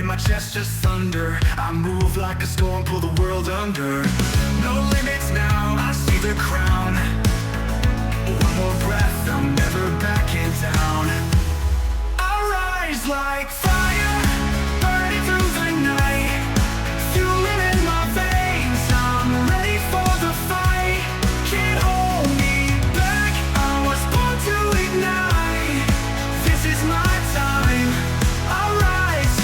my chest just thunder. I move like a storm, pull the world under. No limits now, I see the crown. One more breath, I'm never backing down. I rise like fire, burning through the night. Fueling in my veins, I'm ready for the fight. Can't hold me back, I was born to ignite. This is my time, I rise.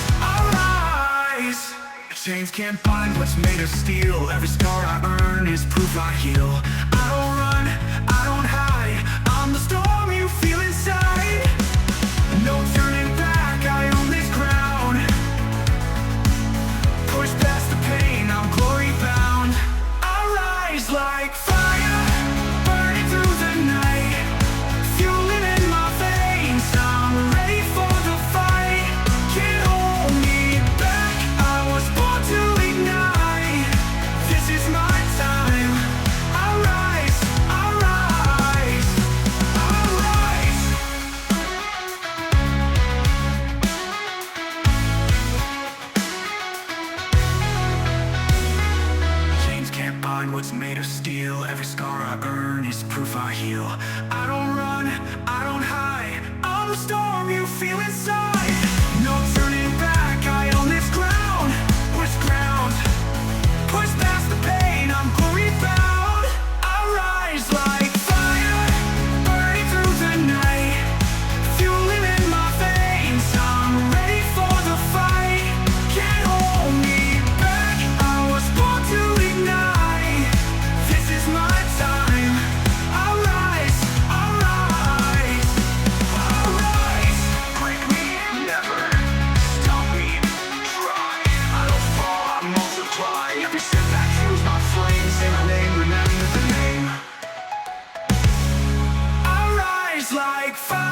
Chains can't bind what's made of steel. Every scar I earn is proof I heal. I don't run, I don't hide, I'm the storm you feel inside. No turning back, I own this ground. Push past the pain, I'm glory bound. I rise like fire, burning through the night. Fueling in my veins, I'm ready for the fight. Can't hold me back, I was born to ignite. This is my time, I rise, I rise, I rise. Chains can't bind what's made of steel. Every scar I earn is proof I heal. I don't run, I don't hide, I'm the storm you feel inside. No turning back, I own this ground. Push ground, push past the pain, I'm glory bound. I rise like fire, burning through the night. Fueling in my veins, I'm ready for the fight. Can't hold me back, I was born to ignite. This is my time, I rise, I rise, I rise. Break me, never stop me, try. I don't fall, I multiply. Every setback fuels my flame. Say my name, remember the name. I rise like fire.